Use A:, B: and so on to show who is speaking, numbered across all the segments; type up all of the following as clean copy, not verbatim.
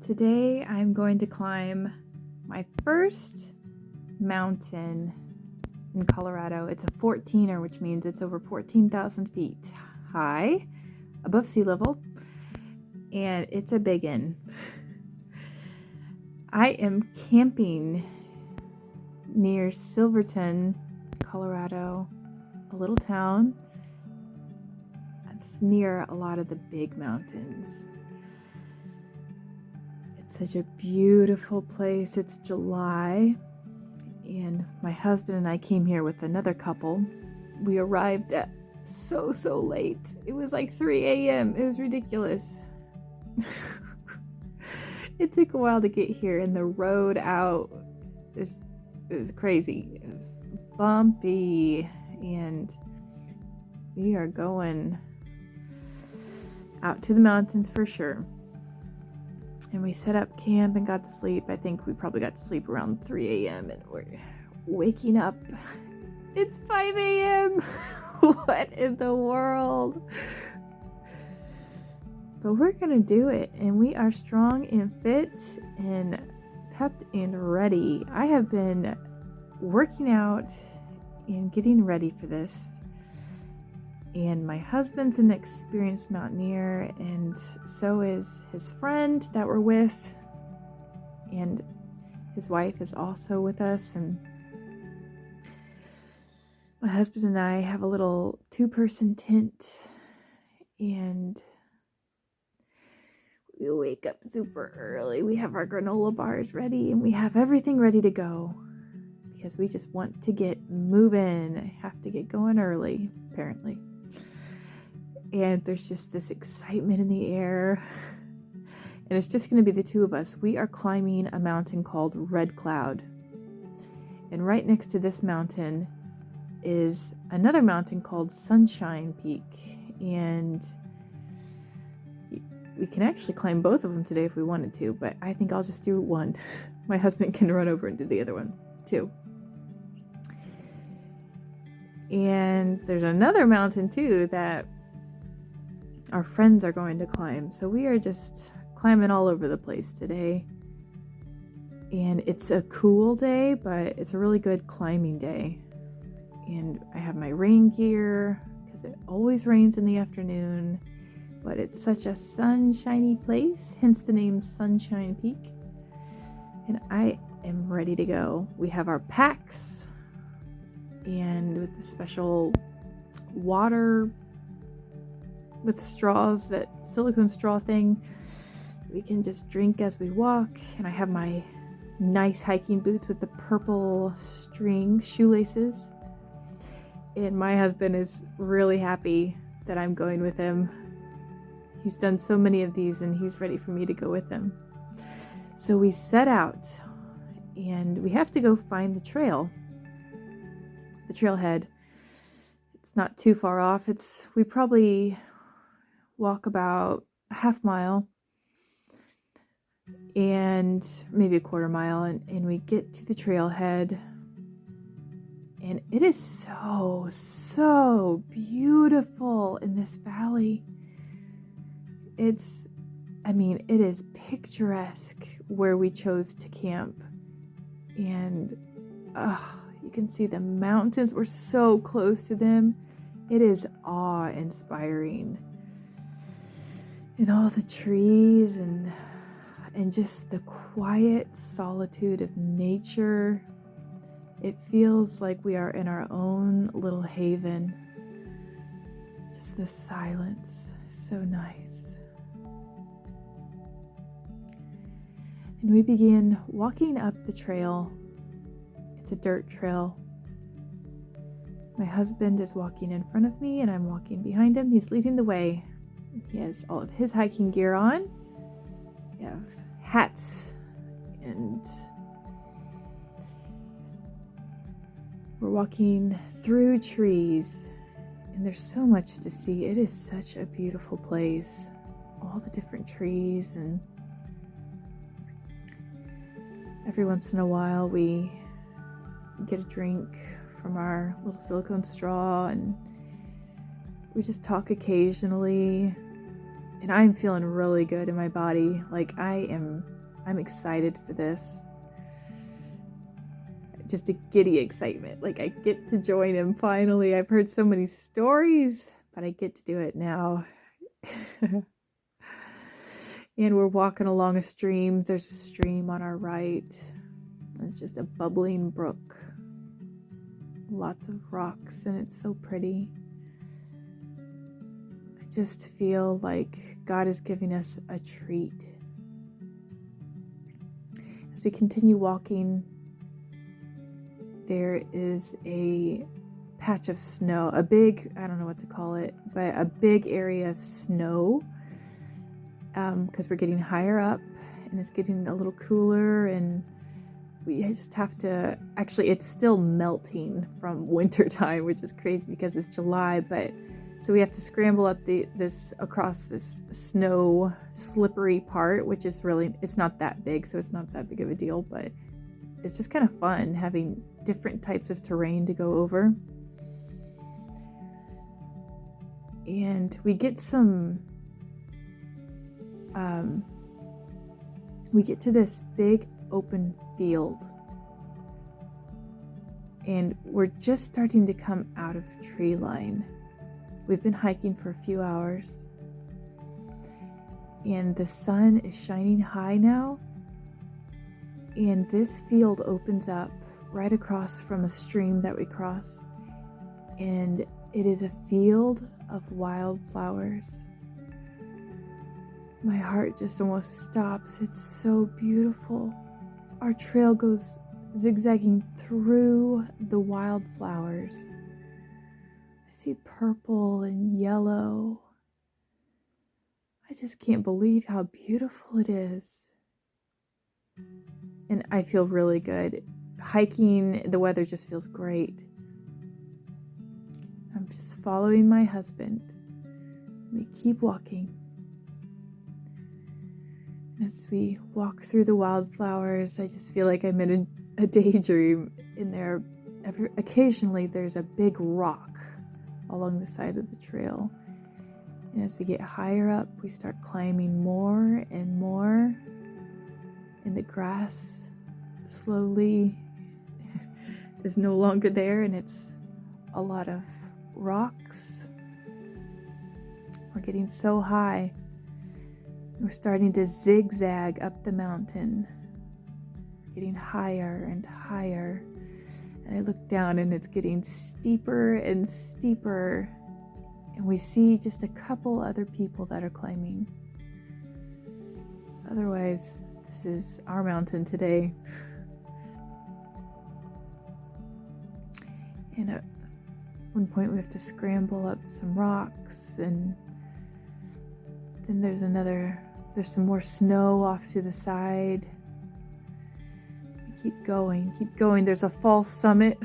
A: Today I'm going to climb my first mountain in Colorado. It's a 14er, which means it's over 14,000 feet high above sea level, and it's a big one. I am camping near Silverton, Colorado, a little town. It's near a lot of the big mountains. It's such a beautiful place. It's July, and my husband and I came here with another couple. We arrived at so late. It was like 3 a.m. It was ridiculous. It took a while to get here, and the road out it was crazy. It was bumpy, and we are going out to the mountains for sure. And we set up camp and got to sleep. I think we probably got to sleep around 3 a.m. and we're waking up. It's 5 a.m. What in the world? But we're going to do it. And we are strong and fit and pepped and ready. I have been working out and getting ready for this. And my husband's an experienced mountaineer, and so is his friend that we're with, and his wife is also with us. And my husband and I have a little 2-person tent, and we wake up super early. We have our granola bars ready, and we have everything ready to go because we just want to get moving. I have to get going early, apparently. And there's just this excitement in the air. And it's just going to be the two of us. We are climbing a mountain called Red Cloud. And right next to this mountain is another mountain called Sunshine Peak. And we can actually climb both of them today if we wanted to, but I think I'll just do one. My husband can run over and do the other one too. And there's another mountain too that our friends are going to climb. So we are just climbing all over the place today. And it's a cool day, but it's a really good climbing day. And I have my rain gear because it always rains in the afternoon. But it's such a sunshiny place, hence the name Sunshine Peak. And I am ready to go. We have our packs, and with the special water with straws, that silicone straw thing, we can just drink as we walk. And I have my nice hiking boots with the purple string shoelaces. And my husband is really happy that I'm going with him. He's done so many of these, and he's ready for me to go with him. So we set out, and we have to go find the trailhead. It's not too far off. We probably walk about a half mile and maybe a quarter mile, and we get to the trailhead, and it is so beautiful in this valley. It is picturesque where we chose to camp, and you can see the mountains. We're so close to them. It is awe-inspiring. And all the trees and just the quiet solitude of nature. It feels like we are in our own little haven. Just the silence is so nice. And we begin walking up the trail. It's a dirt trail. My husband is walking in front of me, and I'm walking behind him. He's leading the way. He has all of his hiking gear on. We have hats, and we're walking through trees, and there's so much to see. It is such a beautiful place. All the different trees, and every once in a while we get a drink from our little silicone straw, and we just talk occasionally. And I'm feeling really good in my body. Like, I am I'm excited for this. Just a giddy excitement. Like, I get to join him finally. I've heard so many stories, but I get to do it now. And we're walking along a stream. There's a stream on our right. It's just a bubbling brook. Lots of rocks, and it's so pretty. I just feel like God is giving us a treat. As we continue walking, there is a patch of snow, a big, I don't know what to call it, but a big area of snow, because we're getting higher up and it's getting a little cooler, and we just have to, actually it's still melting from winter time, which is crazy because it's July, but so we have to scramble up across this snow slippery part, which is really, it's not that big, so it's not that big of a deal, but it's just kind of fun having different types of terrain to go over. And we get we get to this big open field, and we're just starting to come out of tree line. We've been hiking for a few hours, and the sun is shining high now, and this field opens up right across from a stream that we cross, and it is a field of wildflowers. My heart just almost stops. It's so beautiful. Our trail goes zigzagging through the wildflowers. I see purple and yellow. I just can't believe how beautiful it is. And I feel really good. Hiking, the weather just feels great. I'm just following my husband. We keep walking. As we walk through the wildflowers, I just feel like I'm in a daydream. In there, occasionally there's a big rock along the side of the trail. And as we get higher up, we start climbing more and more. And the grass slowly is no longer there, and it's a lot of rocks. We're getting so high. We're starting to zigzag up the mountain, getting higher and higher. And I look down, and it's getting steeper and steeper. And we see just a couple other people that are climbing. Otherwise, this is our mountain today. And at one point we have to scramble up some rocks, and then there's some more snow off to the side. We keep going. There's a false summit.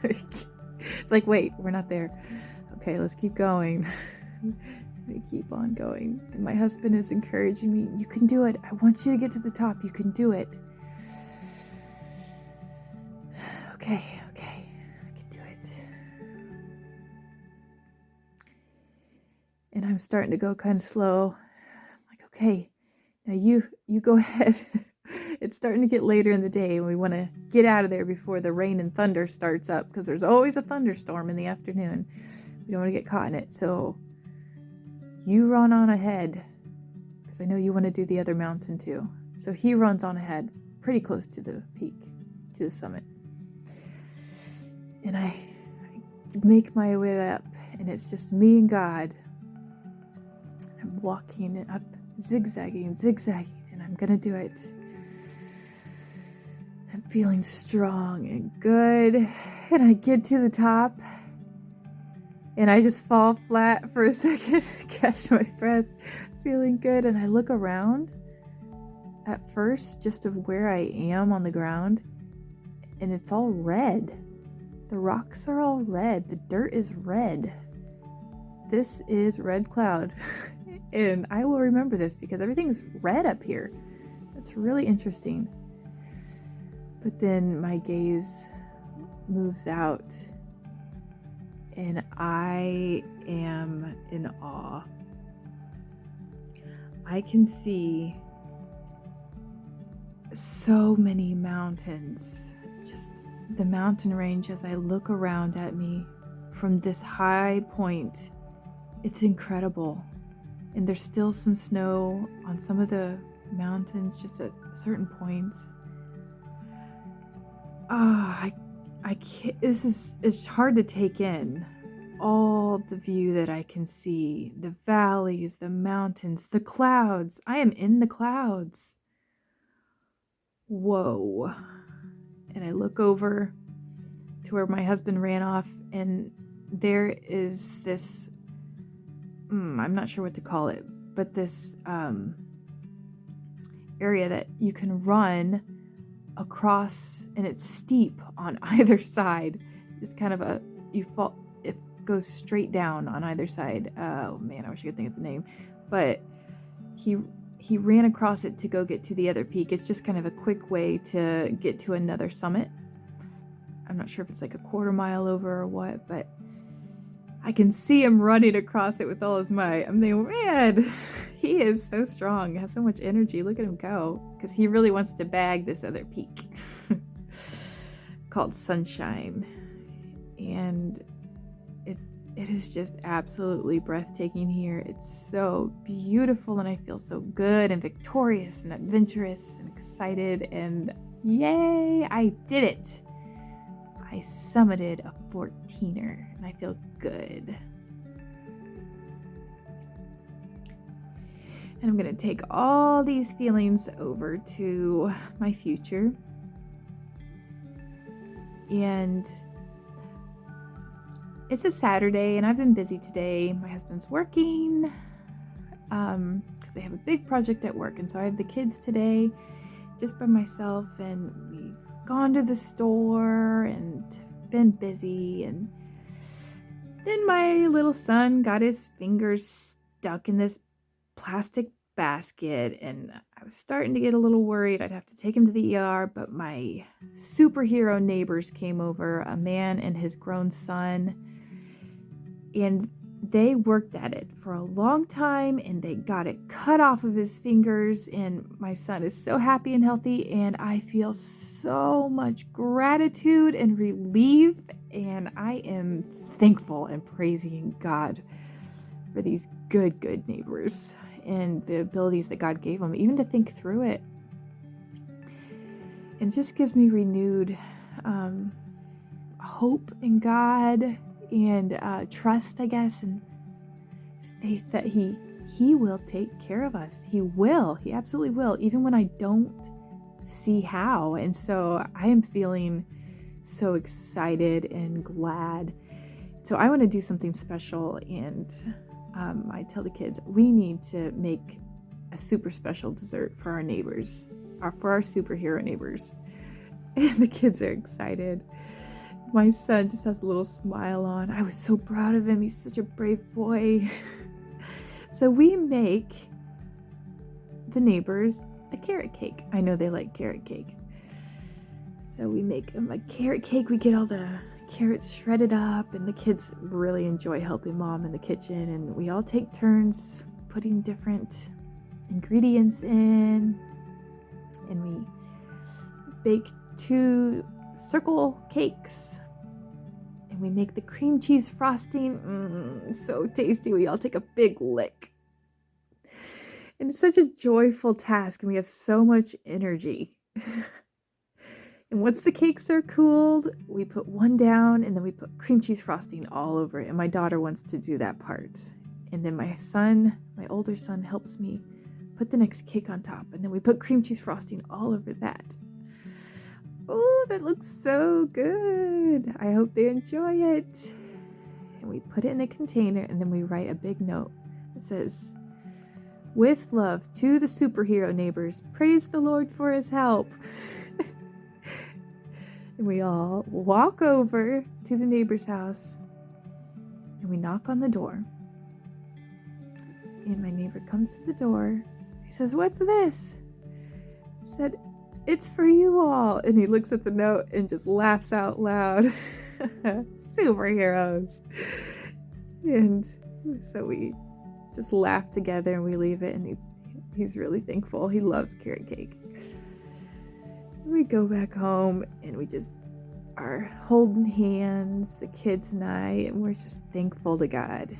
A: It's like, wait, we're not there. Okay, let's keep going. We keep on going. And my husband is encouraging me. You can do it. I want you to get to the top. You can do it. Okay, I can do it. And I'm starting to go kind of slow. I'm like, okay, now you go ahead. It's starting to get later in the day, and we want to get out of there before the rain and thunder starts up, because there's always a thunderstorm in the afternoon. We don't want to get caught in it. So you run on ahead, because I know you want to do the other mountain too. So he runs on ahead, pretty close to the peak, to the summit. And I make my way up, and it's just me and God. I'm walking up, zigzagging, and I'm gonna do it. I'm feeling strong and good, and I get to the top, and I just fall flat for a second, catch my breath, feeling good, and I look around at first just of where I am on the ground, and it's all red. The rocks are all red. The dirt is red. This is Red Cloud. And I will remember this because everything's red up here. That's really interesting. But then my gaze moves out, and I am in awe. I can see so many mountains. Just the mountain range as I look around at me from this high point. It's incredible. And there's still some snow on some of the mountains just at certain points. I can't, it's hard to take in all the view that I can see, the valleys, the mountains, the clouds. I am in the clouds. Whoa. And I look over to where my husband ran off, and there is this, I'm not sure what to call it, but this area that you can run across, and it's steep on either side. It's kind of you fall, it goes straight down on either side. Oh man, I wish I could think of the name. But he ran across it to go get to the other peak. It's just kind of a quick way to get to another summit. I'm not sure if it's like a quarter mile over or what, but I can see him running across it with all his might. I'm thinking, man, he is so strong, has so much energy. Look at him go. Because he really wants to bag this other peak called Sunshine. And it is just absolutely breathtaking here. It's so beautiful, and I feel so good and victorious and adventurous and excited. And yay, I did it. I summited a 14er, and I feel good. And I'm going to take all these feelings over to my future. And it's a Saturday, and I've been busy today. My husband's working because they have a big project at work. And so I have the kids today just by myself, and we've gone to the store and been busy. And then my little son got his fingers stuck in this plastic basket, and I was starting to get a little worried. I'd have to take him to the ER, but my superhero neighbors came over, a man and his grown son, and they worked at it for a long time, and they got it cut off of his fingers, and my son is so happy and healthy, and I feel so much gratitude and relief, and I am thankful and praising God for these good neighbors and the abilities that God gave them, even to think through it. And it just gives me renewed hope in God and trust, I guess, and faith that He will take care of us. He will. He absolutely will, even when I don't see how. And so I am feeling so excited and glad. So I want to do something special, and I tell the kids we need to make a super special dessert for our neighbors, for our superhero neighbors. And the kids are excited. My son just has a little smile on. I was so proud of him. He's such a brave boy. So we make the neighbors a carrot cake. I know they like carrot cake. So we make them a carrot cake. We get all the carrots shredded up, and the kids really enjoy helping Mom in the kitchen, and we all take turns putting different ingredients in, and we bake 2 circle cakes, and we make the cream cheese frosting. So tasty. We all take a big lick, and it's such a joyful task, and we have so much energy. And once the cakes are cooled, we put one down, and then we put cream cheese frosting all over it. And my daughter wants to do that part. And then my older son, helps me put the next cake on top. And then we put cream cheese frosting all over that. Oh, that looks so good. I hope they enjoy it. And we put it in a container, and then we write a big note that says, "With love to the superhero neighbors, praise the Lord for his help." And we all walk over to the neighbor's house, and we knock on the door. And my neighbor comes to the door. He says, "What's this?" I said, "It's for you all." And he looks at the note and just laughs out loud. Superheroes. And so we just laugh together, and we leave it, and he's really thankful. He loves carrot cake. We go back home and we just are holding hands, the kids and I, and we're just thankful to God.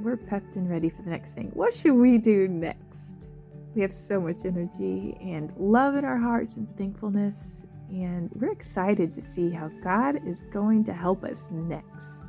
A: We're pepped and ready for the next thing. What should we do next? We have so much energy and love in our hearts and thankfulness, and we're excited to see how God is going to help us next.